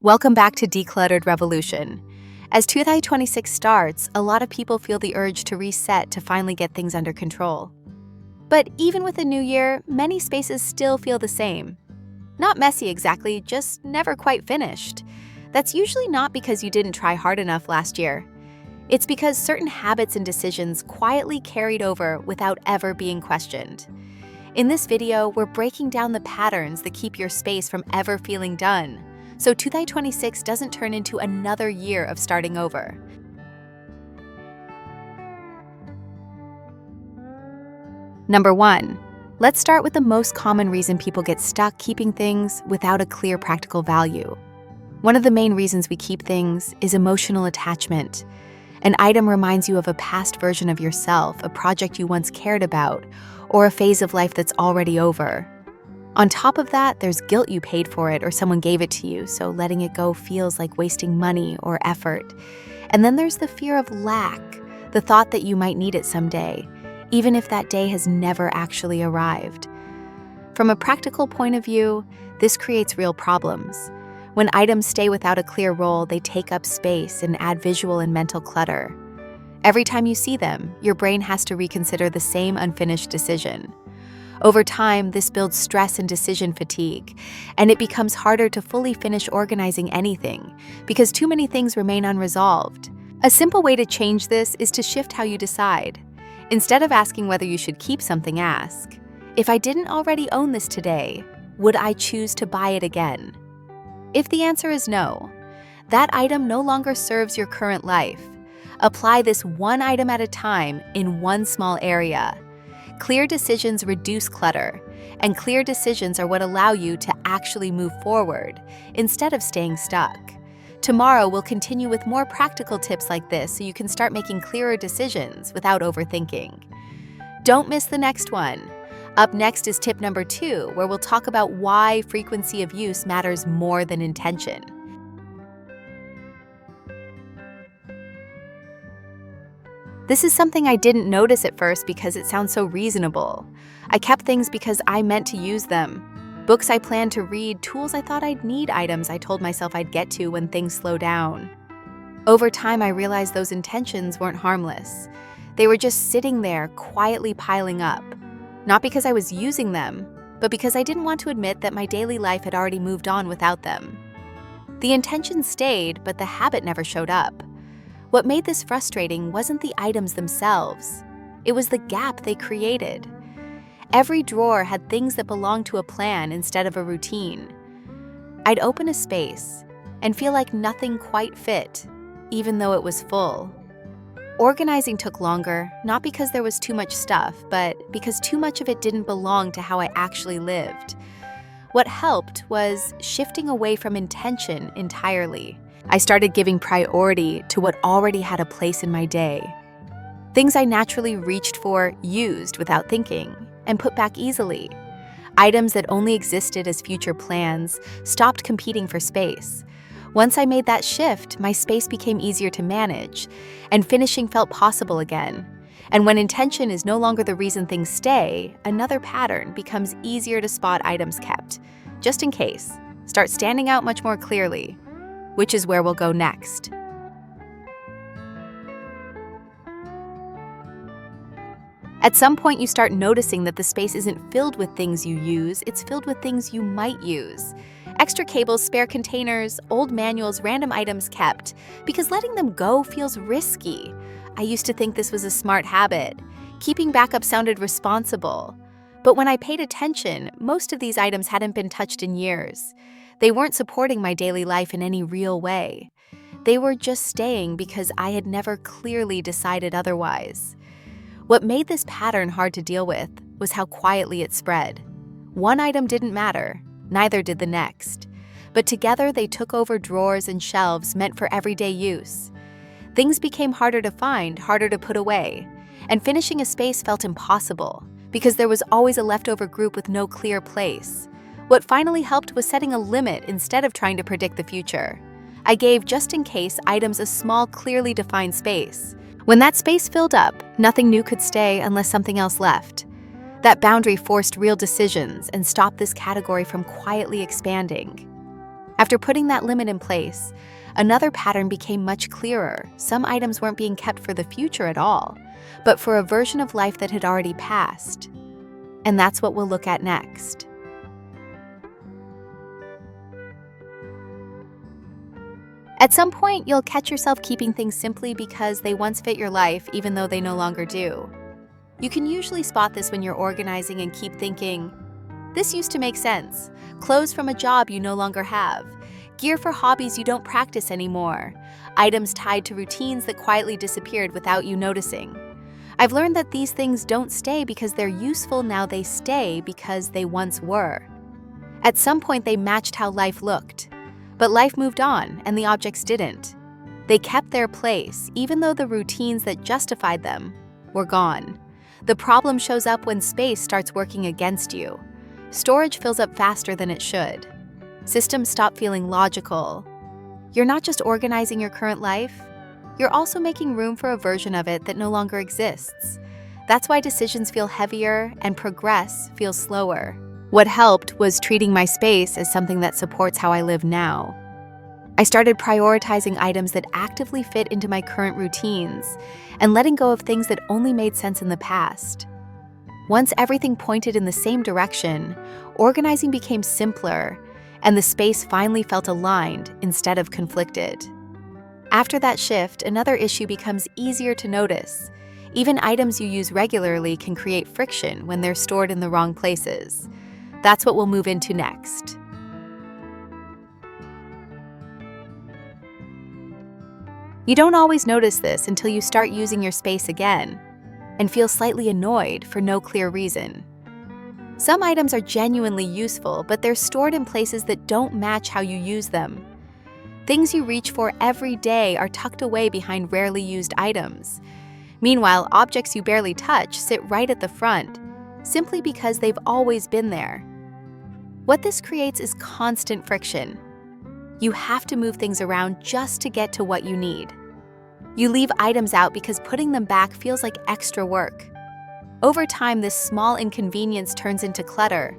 Welcome back to Decluttered Revolution. As 2026 starts, a lot of people feel the urge to reset to finally get things under control. But even with a new year, many spaces still feel the same. Not messy exactly, just never quite finished. That's usually not because you didn't try hard enough last year. It's because certain habits and decisions quietly carried over without ever being questioned. In this video, we're breaking down the patterns that keep your space from ever feeling done, so 2026 doesn't turn into another year of starting over. Number 1. Let's start with the most common reason people get stuck keeping things without a clear practical value. One of the main reasons we keep things is emotional attachment. An item reminds you of a past version of yourself, a project you once cared about, or a phase of life that's already over. On top of that, there's guilt you paid for it or someone gave it to you, so letting it go feels like wasting money or effort. And then there's the fear of lack, the thought that you might need it someday, even if that day has never actually arrived. From a practical point of view, this creates real problems. When items stay without a clear role, they take up space and add visual and mental clutter. Every time you see them, your brain has to reconsider the same unfinished decision. Over time, this builds stress and decision fatigue, and it becomes harder to fully finish organizing anything because too many things remain unresolved. A simple way to change this is to shift how you decide. Instead of asking whether you should keep something, ask, if I didn't already own this today, would I choose to buy it again? If the answer is no, that item no longer serves your current life. Apply this one item at a time in one small area. Clear decisions reduce clutter, and clear decisions are what allow you to actually move forward instead of staying stuck. Tomorrow, we'll continue with more practical tips like this so you can start making clearer decisions without overthinking. Don't miss the next one. Up next is tip number 2, where we'll talk about why frequency of use matters more than intention. This is something I didn't notice at first because it sounds so reasonable. I kept things because I meant to use them. Books I planned to read, tools I thought I'd need, items I told myself I'd get to when things slow down. Over time, I realized those intentions weren't harmless. They were just sitting there, quietly piling up. Not because I was using them, but because I didn't want to admit that my daily life had already moved on without them. The intention stayed, but the habit never showed up. What made this frustrating wasn't the items themselves. It was the gap they created. Every drawer had things that belonged to a plan instead of a routine. I'd open a space and feel like nothing quite fit, even though it was full. Organizing took longer, not because there was too much stuff, but because too much of it didn't belong to how I actually lived. What helped was shifting away from intention entirely. I started giving priority to what already had a place in my day. Things I naturally reached for, used without thinking, and put back easily. Items that only existed as future plans stopped competing for space. Once I made that shift, my space became easier to manage, and finishing felt possible again. And when intention is no longer the reason things stay, another pattern becomes easier to spot items kept. Just in case, start standing out much more clearly, which is where we'll go next. At some point, you start noticing that the space isn't filled with things you use, it's filled with things you might use. Extra cables, spare containers, old manuals, random items kept, because letting them go feels risky. I used to think this was a smart habit. Keeping backup sounded responsible. But when I paid attention, most of these items hadn't been touched in years. They weren't supporting my daily life in any real way. They were just staying because I had never clearly decided otherwise. What made this pattern hard to deal with was how quietly it spread. One item didn't matter, neither did the next. But together they took over drawers and shelves meant for everyday use. Things became harder to find, harder to put away, and finishing a space felt impossible because there was always a leftover group with no clear place. What finally helped was setting a limit instead of trying to predict the future. I gave just-in-case items a small, clearly defined space. When that space filled up, nothing new could stay unless something else left. That boundary forced real decisions and stopped this category from quietly expanding. After putting that limit in place, another pattern became much clearer. Some items weren't being kept for the future at all, but for a version of life that had already passed. And that's what we'll look at next. At some point, you'll catch yourself keeping things simply because they once fit your life, even though they no longer do. You can usually spot this when you're organizing and keep thinking, this used to make sense. Clothes from a job you no longer have. Gear for hobbies you don't practice anymore. Items tied to routines that quietly disappeared without you noticing. I've learned that these things don't stay because they're useful now, they stay because they once were. At some point, they matched how life looked. But life moved on, and the objects didn't. They kept their place, even though the routines that justified them were gone. The problem shows up when space starts working against you. Storage fills up faster than it should. Systems stop feeling logical. You're not just organizing your current life, you're also making room for a version of it that no longer exists. That's why decisions feel heavier and progress feels slower. What helped was treating my space as something that supports how I live now. I started prioritizing items that actively fit into my current routines and letting go of things that only made sense in the past. Once everything pointed in the same direction, organizing became simpler, and the space finally felt aligned instead of conflicted. After that shift, another issue becomes easier to notice. Even items you use regularly can create friction when they're stored in the wrong places. That's what we'll move into next. You don't always notice this until you start using your space again and feel slightly annoyed for no clear reason. Some items are genuinely useful, but they're stored in places that don't match how you use them. Things you reach for every day are tucked away behind rarely used items. Meanwhile, objects you barely touch sit right at the front, simply because they've always been there. What this creates is constant friction. You have to move things around just to get to what you need. You leave items out because putting them back feels like extra work. Over time, this small inconvenience turns into clutter,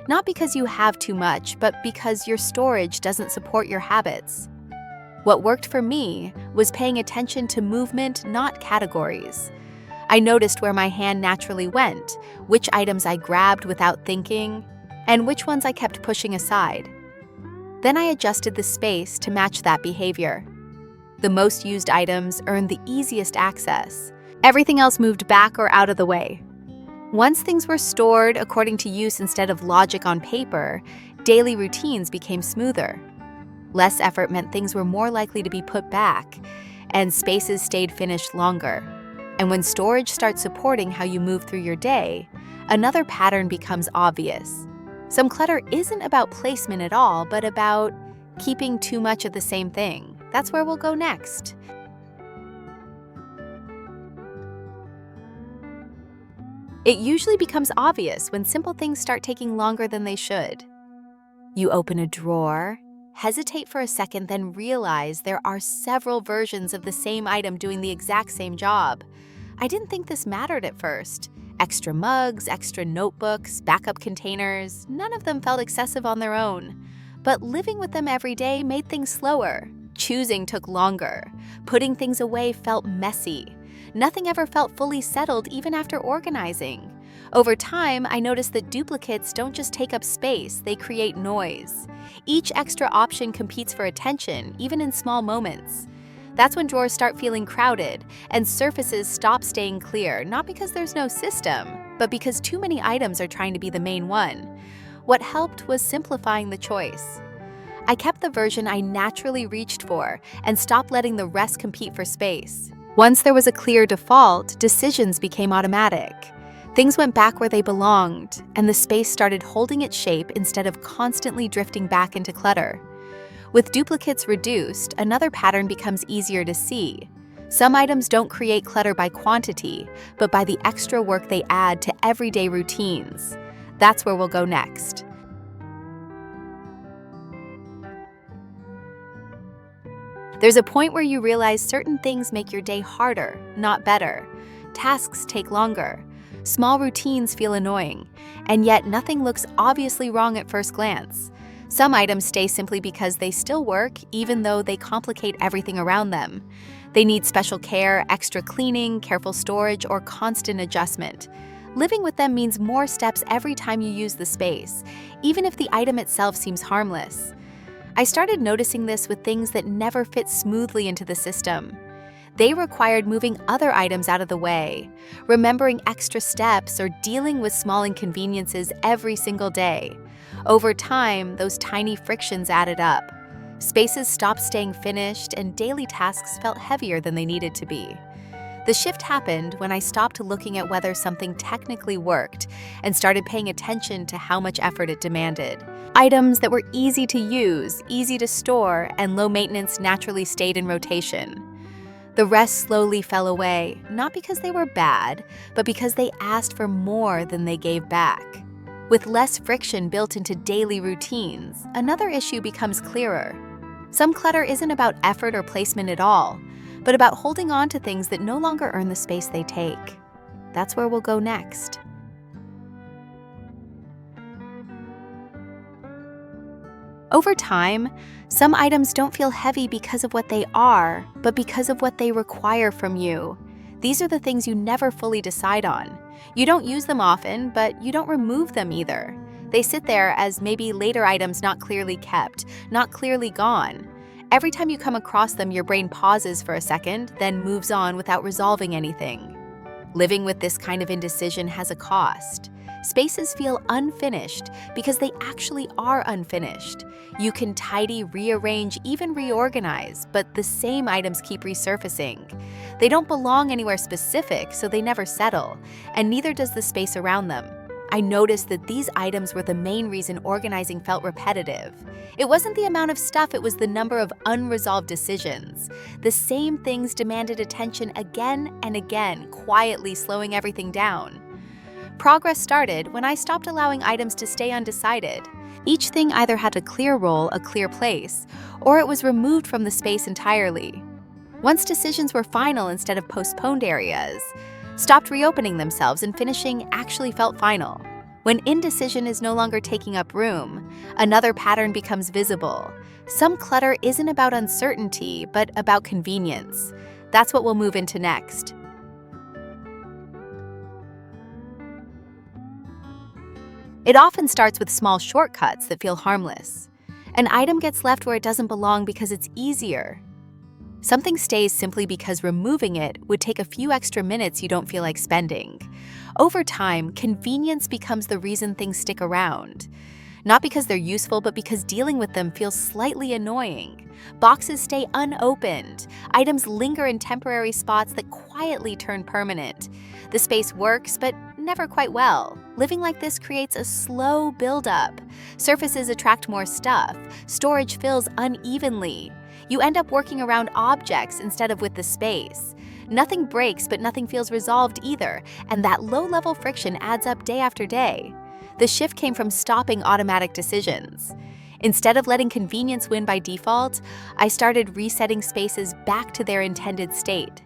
not because you have too much, but because your storage doesn't support your habits. What worked for me was paying attention to movement, not categories. I noticed where my hand naturally went, which items I grabbed without thinking, and which ones I kept pushing aside. Then I adjusted the space to match that behavior. The most used items earned the easiest access. Everything else moved back or out of the way. Once things were stored according to use instead of logic on paper, daily routines became smoother. Less effort meant things were more likely to be put back, and spaces stayed finished longer. And when storage starts supporting how you move through your day, another pattern becomes obvious. Some clutter isn't about placement at all, but about keeping too much of the same thing. That's where we'll go next. It usually becomes obvious when simple things start taking longer than they should. You open a drawer, hesitate for a second, then realize there are several versions of the same item doing the exact same job. I didn't think this mattered at first. Extra mugs, extra notebooks, backup containers, none of them felt excessive on their own. But living with them every day made things slower. Choosing took longer. Putting things away felt messy. Nothing ever felt fully settled even after organizing. Over time, I noticed that duplicates don't just take up space, they create noise. Each extra option competes for attention, even in small moments. That's when drawers start feeling crowded and surfaces stop staying clear, not because there's no system, but because too many items are trying to be the main one. What helped was simplifying the choice. I kept the version I naturally reached for and stopped letting the rest compete for space. Once there was a clear default, decisions became automatic. Things went back where they belonged, and the space started holding its shape instead of constantly drifting back into clutter. With duplicates reduced, another pattern becomes easier to see. Some items don't create clutter by quantity, but by the extra work they add to everyday routines. That's where we'll go next. There's a point where you realize certain things make your day harder, not better. Tasks take longer. Small routines feel annoying, and yet nothing looks obviously wrong at first glance. Some items stay simply because they still work, even though they complicate everything around them. They need special care, extra cleaning, careful storage, or constant adjustment. Living with them means more steps every time you use the space, even if the item itself seems harmless. I started noticing this with things that never fit smoothly into the system. They required moving other items out of the way, remembering extra steps, or dealing with small inconveniences every single day. Over time, those tiny frictions added up. Spaces stopped staying finished, and daily tasks felt heavier than they needed to be. The shift happened when I stopped looking at whether something technically worked and started paying attention to how much effort it demanded. Items that were easy to use, easy to store, and low maintenance naturally stayed in rotation. The rest slowly fell away, not because they were bad, but because they asked for more than they gave back. With less friction built into daily routines, another issue becomes clearer. Some clutter isn't about effort or placement at all, but about holding on to things that no longer earn the space they take. That's where we'll go next. Over time, some items don't feel heavy because of what they are, but because of what they require from you. These are the things you never fully decide on. You don't use them often, but you don't remove them either. They sit there as maybe later items not clearly kept, not clearly gone. Every time you come across them, your brain pauses for a second, then moves on without resolving anything. Living with this kind of indecision has a cost. Spaces feel unfinished because they actually are unfinished. You can tidy, rearrange, even reorganize, but the same items keep resurfacing. They don't belong anywhere specific, so they never settle, and neither does the space around them. I noticed that these items were the main reason organizing felt repetitive. It wasn't the amount of stuff, it was the number of unresolved decisions. The same things demanded attention again and again, quietly slowing everything down. Progress started when I stopped allowing items to stay undecided. Each thing either had a clear role, a clear place, or it was removed from the space entirely. Once decisions were final instead of postponed areas, stopped reopening themselves, and finishing actually felt final. When indecision is no longer taking up room, another pattern becomes visible. Some clutter isn't about uncertainty, but about convenience. That's what we'll move into next. It often starts with small shortcuts that feel harmless. An item gets left where it doesn't belong because it's easier. Something stays simply because removing it would take a few extra minutes you don't feel like spending. Over time, convenience becomes the reason things stick around. Not because they're useful, but because dealing with them feels slightly annoying. Boxes stay unopened. Items linger in temporary spots that quietly turn permanent. The space works, but never quite well. Living like this creates a slow buildup. Surfaces attract more stuff. Storage fills unevenly. You end up working around objects instead of with the space. Nothing breaks, but nothing feels resolved either, and that low-level friction adds up day after day. The shift came from stopping automatic decisions. Instead of letting convenience win by default, I started resetting spaces back to their intended state.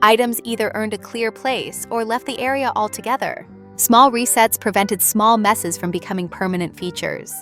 Items either earned a clear place or left the area altogether. Small resets prevented small messes from becoming permanent features.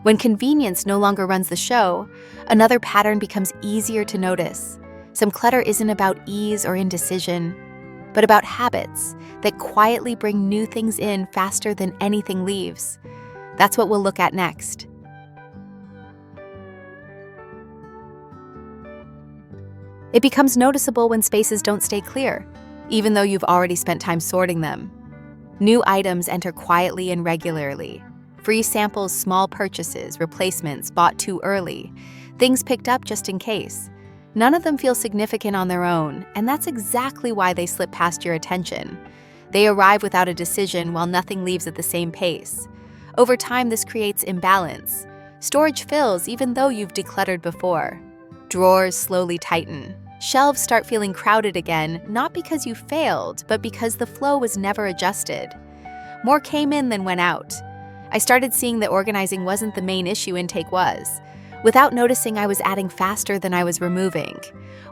When convenience no longer runs the show, another pattern becomes easier to notice. Some clutter isn't about ease or indecision, but about habits that quietly bring new things in faster than anything leaves. That's what we'll look at next. It becomes noticeable when spaces don't stay clear, even though you've already spent time sorting them. New items enter quietly and regularly. Free samples, small purchases, replacements bought too early, things picked up just in case. None of them feel significant on their own, and that's exactly why they slip past your attention. They arrive without a decision while nothing leaves at the same pace. Over time, this creates imbalance. Storage fills even though you've decluttered before. Drawers slowly tighten. Shelves start feeling crowded again, not because you failed, but because the flow was never adjusted. More came in than went out. I started seeing that organizing wasn't the main issue, intake was. Without noticing, I was adding faster than I was removing.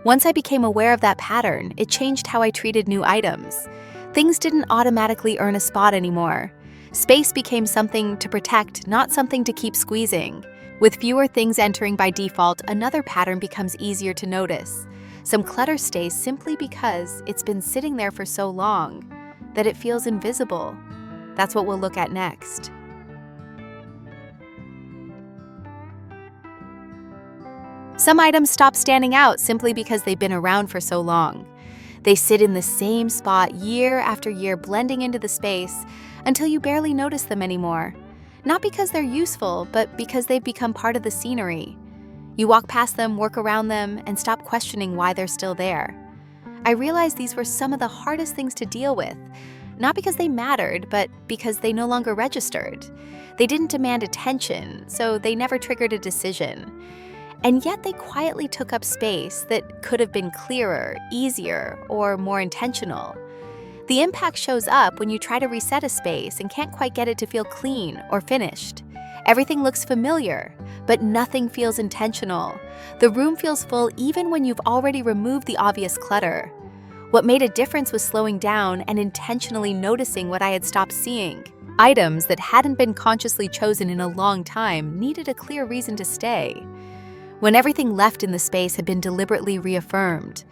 Once I became aware of that pattern, it changed how I treated new items. Things didn't automatically earn a spot anymore. Space became something to protect, not something to keep squeezing. With fewer things entering by default, another pattern becomes easier to notice. Some clutter stays simply because it's been sitting there for so long that it feels invisible. That's what we'll look at next. Some items stop standing out simply because they've been around for so long. They sit in the same spot year after year, blending into the space until you barely notice them anymore. Not because they're useful, but because they've become part of the scenery. You walk past them, work around them, and stop questioning why they're still there. I realized these were some of the hardest things to deal with, not because they mattered, but because they no longer registered. They didn't demand attention, so they never triggered a decision. And yet they quietly took up space that could have been clearer, easier, or more intentional. The impact shows up when you try to reset a space and can't quite get it to feel clean or finished. Everything looks familiar, but nothing feels intentional. The room feels full even when you've already removed the obvious clutter. What made a difference was slowing down and intentionally noticing what I had stopped seeing. Items that hadn't been consciously chosen in a long time needed a clear reason to stay. When everything left in the space had been deliberately reaffirmed,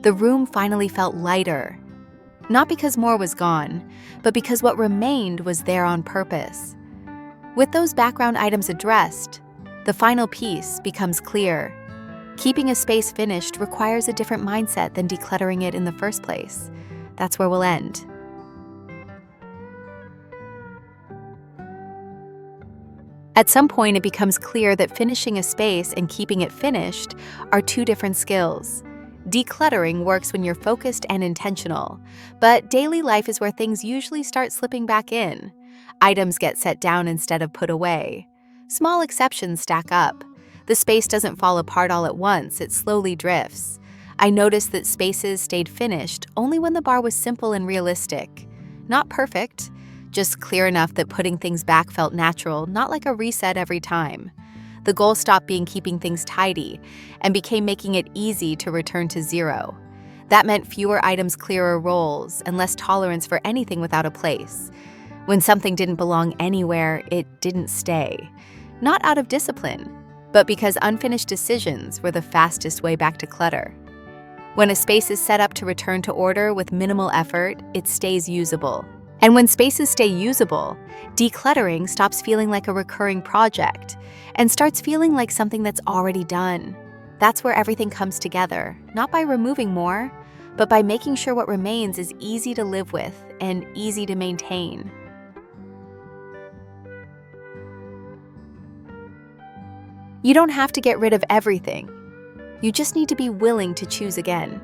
the room finally felt lighter. Not because more was gone, but because what remained was there on purpose. With those background items addressed, the final piece becomes clear. Keeping a space finished requires a different mindset than decluttering it in the first place. That's where we'll end. At some point, it becomes clear that finishing a space and keeping it finished are two different skills. Decluttering works when you're focused and intentional, but daily life is where things usually start slipping back in. Items get set down instead of put away. Small exceptions stack up. The space doesn't fall apart all at once, it slowly drifts. I noticed that spaces stayed finished only when the bar was simple and realistic. Not perfect, just clear enough that putting things back felt natural, not like a reset every time. The goal stopped being keeping things tidy and became making it easy to return to zero. That meant fewer items, clearer roles, and less tolerance for anything without a place. When something didn't belong anywhere, it didn't stay. Not out of discipline, but because unfinished decisions were the fastest way back to clutter. When a space is set up to return to order with minimal effort, it stays usable. And when spaces stay usable, decluttering stops feeling like a recurring project and starts feeling like something that's already done. That's where everything comes together, not by removing more, but by making sure what remains is easy to live with and easy to maintain. You don't have to get rid of everything. You just need to be willing to choose again.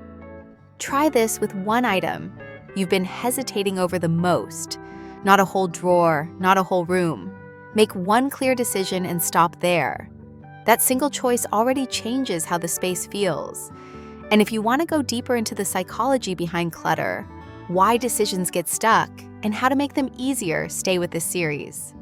Try this with one item you've been hesitating over the most. Not a whole drawer, not a whole room. Make one clear decision and stop there. That single choice already changes how the space feels. And if you want to go deeper into the psychology behind clutter, why decisions get stuck, and how to make them easier, stay with this series.